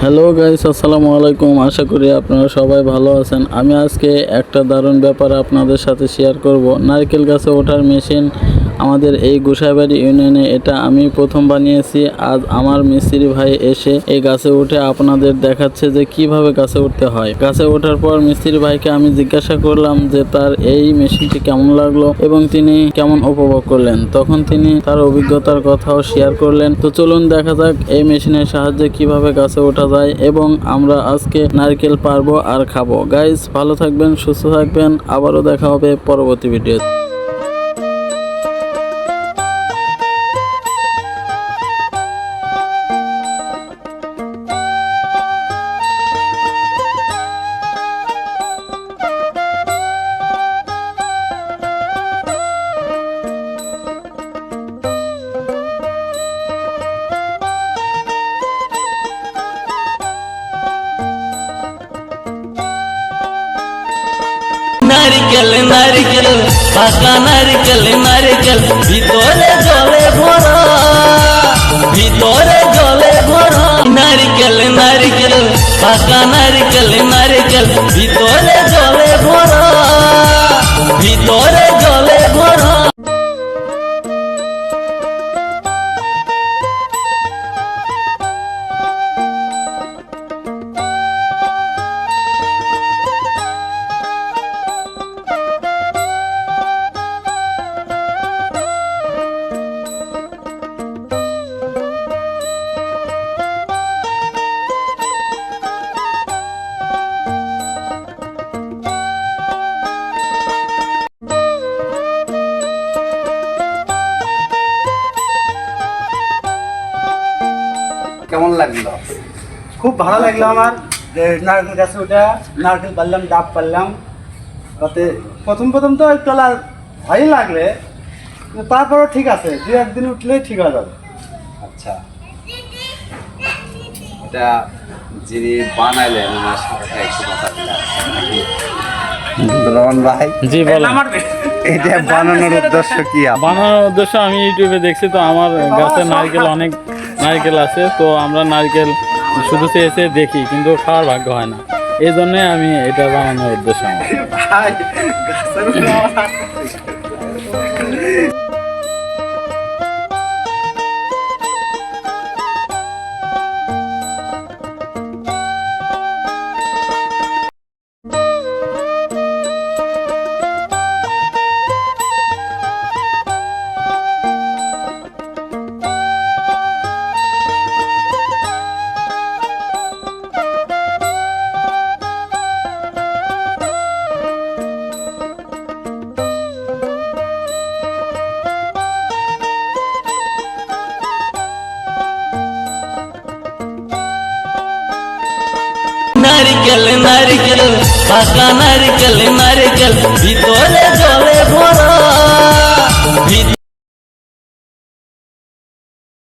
Hello guys, আসসালামু আলাইকুম। আশা করি আপনারা সবাই ভালো আছেন। আমি আজকে একটা দারুণ ব্যাপার আপনাদের সাথে শেয়ার করব। নারকেল গাছে ওঠার মেশিন আমাদের এই গোসাইবাড়ি ইউনিয়নে এটা আমি প্রথম বানিয়েছি। আজ আমার মিস্ত্রি ভাই এসে এই গাছে উঠে আপনাদের দেখাচ্ছে যে কিভাবে গাছে উঠতে হয়। গাছে ওঠার পর মিস্ত্রি ভাইকে আমি জিজ্ঞাসা করলাম যে তার এই মেশিনটি কেমন লাগলো এবং তিনি কেমন উপভোগ করলেন। তখন তিনি তার অভিজ্ঞতার কথাও শেয়ার করলেন। তো চলুন দেখা যাক এই মেশিনের সাহায্যে কিভাবে গাছে ওঠা যায় এবং আমরা আজকে নারকেল পারবো আর খাবো। গাইস, ভালো থাকবেন, সুস্থ থাকবেন। আবারও দেখা হবে পরবর্তী ভিডিও। নারকেল নারকেল পাকা নারকেল নারকেল ভিতরে জলে ভরা, ভিতরে জলে ভরা। নারকেল নারকেল পাকা নারকেল নারকেল ভিতরে জলে ভরা, ভিতরে জলে ভরা। কেমন লাগলো? খুব ভালো লাগলো আমার যে নারকেল গাছে ওঠা, নারকেল পারলাম, ডাব পারলাম। তাতে প্রথম তো একটু ভয়ই লাগলে, কিন্তু তারপরেও ঠিক আছে, দু একদিন উঠলেই ঠিক হয়ে যাবে। আচ্ছা, এটা যিনি বানাইলেন ওনার সাথে একটু কথা বললাম নাকি? রহমান ভাই, জি বলেন। এটা বানানোর উদ্দেশ্য কি? বানানোর উদ্দেশ্য আমি ইউটিউবে দেখছি, তো আমার গাছে নারকেল অনেক নারকেল আছে, তো আমরা নারকেল শুধু চেয়ে দেখি কিন্তু খাওয়ার ভাগ্য হয় না। এই জন্যই আমি এটা বানানোর উদ্দেশ্য আমার। ভাই, গাছের উপরে আমার নারকেল নারকেল পাকা নারকেল নারকেল